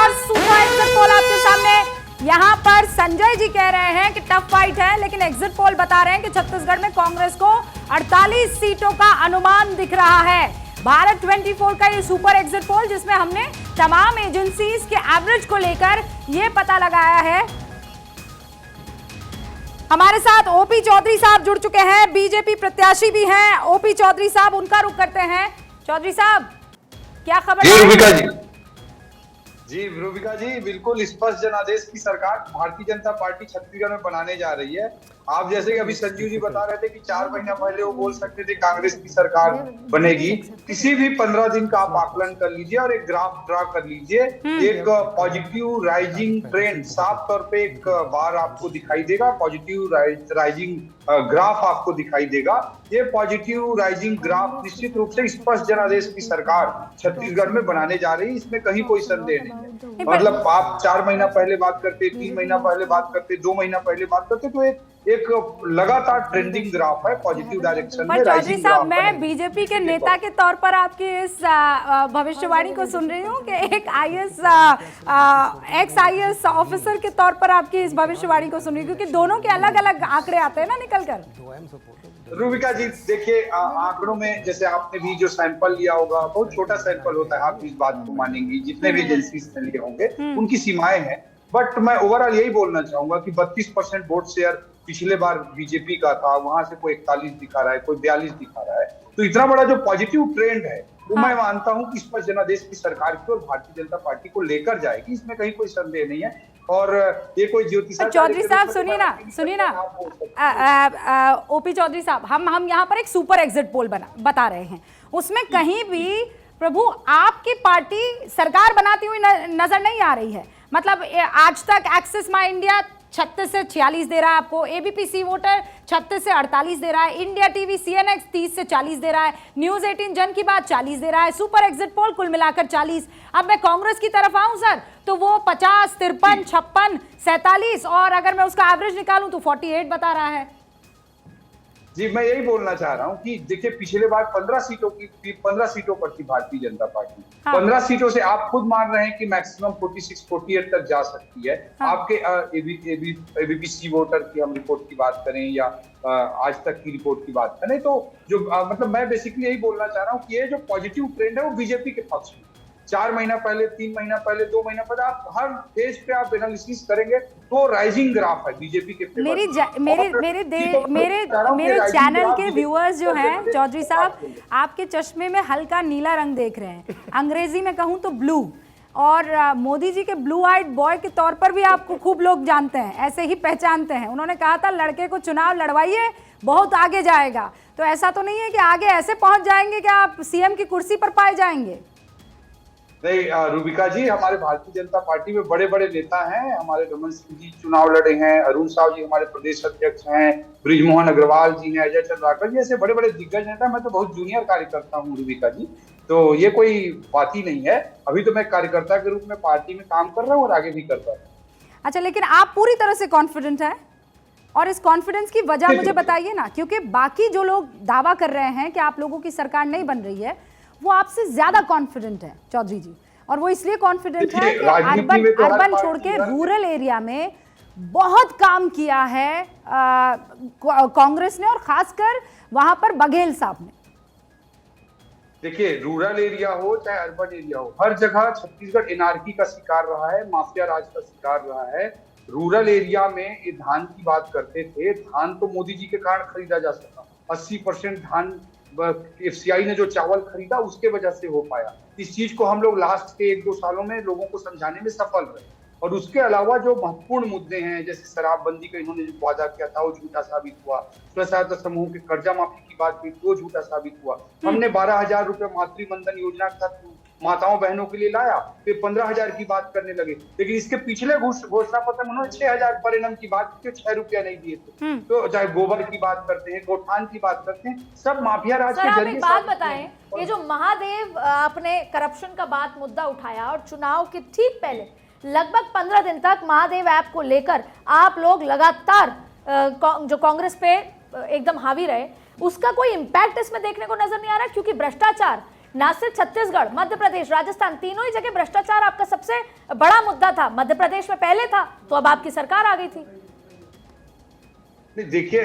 और super exit poll आपके सामने। यहाँ पर संजय जी कह रहे हैं कि टफ फाइट है, लेकिन एग्जिट पोल बता रहे हैं कि छत्तीसगढ़ में कांग्रेस को 48 सीटों का अनुमान दिख रहा है। भारत 24 का ये सुपर एग्जिट पोल, जिसमें हमने तमाम एजेंसीज के एवरेज को लेकर ये पता लगाया है। हमारे साथ ओपी चौधरी साहब जुड़ चुके हैं, बीजेपी प्रत्याशी भी हैं। ओपी चौधरी साहब, उनका रुख करते हैं। चौधरी साहब, क्या खबर है? रूबिका जी बिल्कुल स्पष्ट जनादेश की सरकार भारतीय जनता पार्टी छत्तीसगढ़ में बनाने जा रही है। आप जैसे कि अभी संजीव जी बता रहे थे कि 4 महीना पहले वो बोल सकते थे कांग्रेस की सरकार बनेगी। किसी भी 15 दिन का आप आकलन कर लीजिए और एक ग्राफ ड्रा कर लीजिए। एक पॉजिटिव राइजिंग ट्रेंड साफ तौर पे एक बार आपको दिखाई देगा। पॉजिटिव राइजिंग ग्राफ आपको दिखाई देगा। ये पॉजिटिव राइजिंग ग्राफ निश्चित रूप से स्पष्ट जनादेश की सरकार छत्तीसगढ़ में बनाने जा रही है, इसमें कहीं कोई संदेह नहीं है। मतलब आप 4 महीना पहले बात करते, 3 महीना पहले बात करते, 2 महीना पहले बात करते, तो एक लगातार ट्रेंडिंग ग्राफ है पॉजिटिव डायरेक्शन में। चौधरी साहब, मैं बीजेपी के नेता के तौर पर आपकी इस भविष्यवाणी को सुन रही हूँ कि एक एक्स आईएएस ऑफिसर के तौर पर आपकी इस भविष्यवाणी को सुन रही हूँ, क्योंकि दोनों के अलग अलग आंकड़े आते हैं ना निकल कर। रूबिका जी देखिए, आंकड़ों में जैसे आपने भी जो सैंपल लिया होगा, बहुत छोटा सैंपल होता है, आप इस बात को मानेंगी। जितने भी एजेंसी ने लिए होंगे उनकी सीमाएं हैं, बट मैं ओवरऑल यही बोलना चाहूंगा कि 32% वोट शेयर पिछले बार बीजेपी का था, वहां से कोई 41 दिखा रहा है, कोई 42 दिखा रहा है। तो इतना बड़ा जो पॉजिटिव ट्रेंड है वो मैं मानता हूं कि स्पष्ट जनादेश की सरकार की और भारतीय जनता पार्टी को लेकर जाएगी, इसमें कहीं कोई संदेह नहीं है। और ये कोई ज्योतिषा। चौधरी साहब सुनिए ना ओपी चौधरी साहब, हम यहाँ पर एक सुपर एग्जिट पोल बता रहे हैं, उसमें कहीं भी प्रभु आपकी पार्टी सरकार बनाती हुई नजर नहीं आ रही है। मतलब आज तक एक्सिस माई इंडिया 36 से 46 दे रहा है आपको, एबीपी सी वोटर 36 से 48 दे रहा है, इंडिया टीवी सीएनएक्स 30 से 40 दे रहा है, न्यूज 18 जन की बात 40 दे रहा है, सुपर एग्जिट पोल कुल मिलाकर 40। अब मैं कांग्रेस की तरफ आऊं सर, तो वो 50, 53, 56, 47, और अगर मैं उसका एवरेज निकालूं तो 48 बता रहा है। जी मैं यही बोलना चाह रहा हूँ कि देखिए, पिछले बार 15 सीटों पर थी भारतीय जनता पार्टी। 15 सीटों से आप खुद मान रहे हैं कि मैक्सिमम 46-48 तक जा सकती है। आपके एबीपी सी वोटर की हम रिपोर्ट की बात करें या आज तक की रिपोर्ट की बात करें, तो जो मतलब मैं बेसिकली यही बोलना चाह रहा हूँ कि ये जो पॉजिटिव ट्रेंड है वो बीजेपी के पक्ष में। 4 महीना पहले, 3 महीना पहले, 2 महीना पहले, आप हर पेज पे आप एनालिसिस करेंगे तो राइजिंग ग्राफ है बीजेपी के फेवर। मेरे चैनल के व्यूअर्स जो हैं चौधरी साहब, आपके चश्मे में हल्का नीला रंग देख रहे हैं, अंग्रेजी में कहूँ तो ब्लू, और मोदी जी के ब्लू आइड बॉय के तौर पर भी आपको खूब लोग जानते हैं, ऐसे ही पहचानते हैं। उन्होंने कहा था लड़के को चुनाव लड़वाइए, बहुत आगे जाएगा। तो ऐसा तो नहीं है कि आगे ऐसे पहुंच जाएंगे कि आप सीएम की कुर्सी पर पाए जाएंगे? नहीं रूबिका जी, हमारे भारतीय जनता पार्टी में बड़े बड़े नेता हैं। हमारे रमन सिंह जी चुनाव लड़े हैं, अरुण साव जी हमारे प्रदेश अध्यक्ष हैं, बृजमोहन अग्रवाल जी हैं, अजय चंद्राकर जी, ऐसे बड़े बड़े दिग्गज नेता। मैं तो बहुत जूनियर कार्यकर्ता हूँ रूबिका जी, तो ये कोई बात ही नहीं है। अभी तो मैं कार्यकर्ता के रूप में पार्टी में काम कर रहा हूँ और आगे भी करता हूँ। अच्छा, लेकिन आप पूरी तरह से कॉन्फिडेंट हैं, और इस कॉन्फिडेंस की वजह मुझे बताइए ना, क्योंकि बाकी जो लोग दावा कर रहे हैं कि आप लोगों की सरकार नहीं बन रही है, वो आपसे ज्यादा कॉन्फिडेंट है चौधरी जी। और वो इसलिए कॉन्फिडेंट है कि अर्बन छोड़ के रूरल एरिया में बहुत काम किया है कांग्रेस ने, और खासकर वहां पर बघेल साहब ने। देखिए, रूरल एरिया हो चाहे अर्बन एरिया हो, हर जगह छत्तीसगढ़ एनआरकी का शिकार रहा है, माफिया राज का शिकार रहा है। रूरल एरिया में ये धान की बात करते थे, धान तो मोदी जी के कारण खरीदा जा सका। 80% धान एफसीआई ने जो चावल खरीदा उसके वजह से हो पाया। इस चीज को हम लोग लास्ट के 1-2 सालों में लोगों को समझाने में सफल रहे। और उसके अलावा जो महत्वपूर्ण मुद्दे हैं, जैसे शराबबंदी का इन्होंने जो वादा किया था वो झूठा साबित हुआ। स्वयं सहायता समूह के कर्जा माफी की बात की वो झूठा साबित हुआ। हमने 12,000 रुपए मातृवंदन योजना का माताओं बहनों के लिए लाया, फिर 15,000 की बात करने लगे, लेकिन इसके पिछले घोषणा पत्र में उन्होंने 6,000 पर एनम की बात की, 6 रुपया नहीं दिए थे। तो चाहे गोबर की बात करते हैं, गोठान की बात करते हैं, सब माफिया राज के जरिए। बात बताएं, ये जो महादेव आपने करप्शन का बात मुद्दा उठाया, और चुनाव के ठीक पहले लगभग 15 दिन तक महादेव ऐप को लेकर आप लोग लगातार जो कांग्रेस पे एकदम हावी रहे, उसका कोई इम्पैक्ट इसमें देखने को नजर नहीं आ रहा, क्योंकि भ्रष्टाचार ना सिर्फ छत्तीसगढ़, मध्य प्रदेश, राजस्थान, तीनों ही जगह भ्रष्टाचार आपका सबसे बड़ा मुद्दा था। मध्य प्रदेश में पहले था, तो अब आपकी सरकार आ गई थी। नहीं, देखिए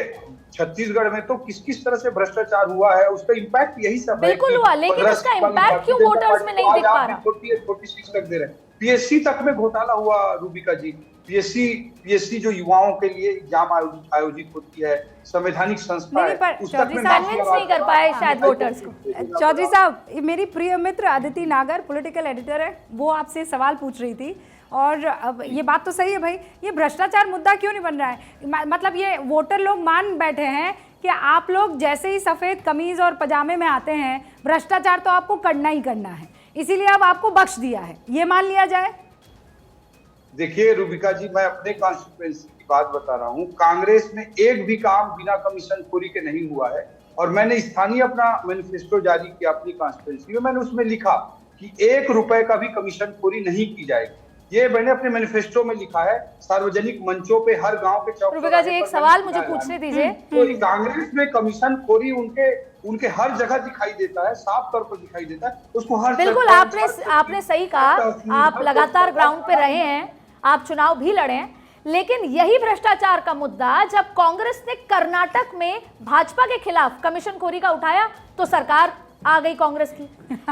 छत्तीसगढ़ में तो किस किस तरह से भ्रष्टाचार हुआ है, उसका इम्पैक्ट यही सब है। बिल्कुल हुआ, लेकिन उसका इम्पैक्ट क्यों वोटर्स में नहीं दिख पा रहा? 46 तक दे रहे हैं। पीएससी तक में घोटाला हुआ रूबिका जी। पीएससी जो युवाओं के लिए एग्जाम आयोजित होती है, संवैधानिक संस्था नहीं, पर है, उस तक चौधरी में साहब कन्विंस नहीं कर पाए शायद वोटर्स को। चौधरी साहब, मेरी प्रिय मित्र अदिति नागर पॉलिटिकल एडिटर है, वो आपसे सवाल पूछ रही थी। और अब ये बात तो सही है भाई, ये भ्रष्टाचार मुद्दा क्यों नहीं बन रहा है? मतलब ये वोटर लोग मान बैठे हैं कि आप लोग जैसे ही सफ़ेद कमीज और पजामे में आते हैं, भ्रष्टाचार तो आपको करना ही करना है, इसीलिए अब आपको बख्श दिया है, ये मान लिया जाए? देखिए रूबिका जी, मैं अपने कॉन्स्टिट्यूएंसी की बात बता रहा हूँ। कांग्रेस में एक भी काम बिना कमीशन खोरी के नहीं हुआ है। और मैंने स्थानीय अपना मैनिफेस्टो जारी किया अपनी कॉन्स्टिट्यूएंसी में, मैंने उसमें लिखा कि 1 रुपए का भी कमीशन खोरी नहीं की जाएगी। ये मैंने अपने मैनिफेस्टो में लिखा है। सार्वजनिक मंचों पे, हर गांव के चौक। रूबिका जी, एक सवाल मुझे पूछने दीजिए। तो कांग्रेस में कमिशन खोरी उनके हर जगह दिखाई देता है, साफ तौर पर दिखाई देता है। उसको हर बिल्कुल, आपने सही कहा, आप लगातार ग्राउंड पे रहे हैं, आप चुनाव भी लड़े हैं, लेकिन यही भ्रष्टाचार का मुद्दा जब कांग्रेस ने कर्नाटक में भाजपा के खिलाफ कमीशन खोरी का उठाया तो सरकार आ गई कांग्रेस की।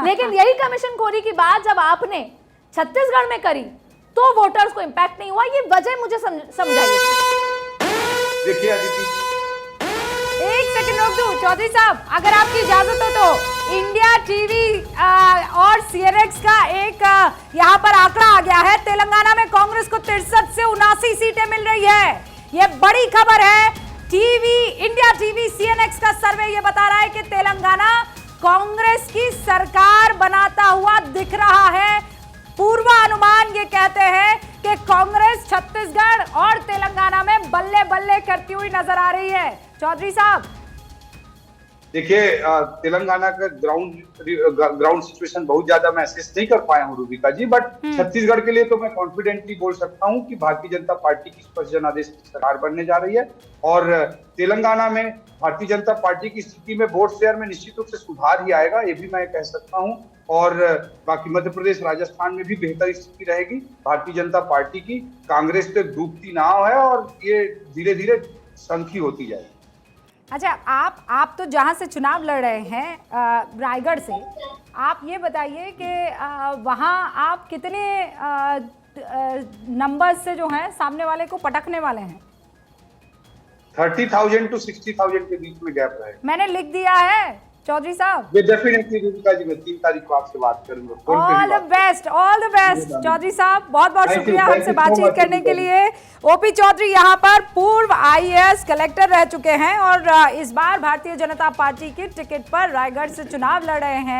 लेकिन यही कमीशन खोरी की बात जब आपने छत्तीसगढ़ में करी तो वोटर्स को इंपैक्ट नहीं हुआ। ये वजह मुझे समझाइए। देखिए अदिति, एक सेकंड रोक दो चौधरी साहब, अगर आपकी इजाजत हो तो इंडिया टीवी और सीएनएक्स का एक यहाँ पर आंकड़ा आ गया है। तेलंगाना में कांग्रेस को 63 से 79 सीटें मिल रही है। ये बड़ी खबर है। इंडिया टीवी सीएनएक्स का सर्वे ये बता रहा है कि तेलंगाना कांग्रेस की सरकार बनाता हुआ दिख रहा है। पूर्वानुमान ये कहते हैं कि कांग्रेस छत्तीसगढ़ और तेलंगाना में बल्ले बल्ले करती हुई नजर आ रही है। चौधरी साहब, देखिए तेलंगाना का ग्राउंड सिचुएशन बहुत ज्यादा मैं असेस नहीं कर पाया हूँ रूबिका जी, बट छत्तीसगढ़ के लिए तो मैं कॉन्फिडेंटली बोल सकता हूँ कि भारतीय जनता पार्टी की स्पष्ट जनादेश की सरकार बनने जा रही है। और तेलंगाना में भारतीय जनता पार्टी की स्थिति में वोट शेयर में निश्चित रूप से सुधार ही आएगा, ये भी मैं कह सकता हूँ। और बाकी मध्य प्रदेश, राजस्थान में भी बेहतर स्थिति रहेगी भारतीय जनता पार्टी की। कांग्रेस तो डूबती नाव है और ये धीरे धीरे संखी होती जाएगी। अच्छा, आप तो जहां से चुनाव लड़ रहे हैं रायगढ़ से, आप ये बताइए कि वहां आप कितने नंबर्स से जो है सामने वाले को पटकने वाले हैं? 30,000 to 60,000 के बीच में गैप रहेगा। मैंने लिख दिया है चौधरी साहब। ये डेफिनेटली रूबिका जी, मैं 3 तारीख को आपसे बात करूंगा। ऑल द बेस्ट चौधरी साहब, बहुत बहुत शुक्रिया हमसे बातचीत करने के लिए। ओपी चौधरी यहाँ पर पूर्व आईएएस कलेक्टर रह चुके हैं और इस बार भारतीय जनता पार्टी की टिकट पर रायगढ़ से चुनाव लड़ रहे हैं।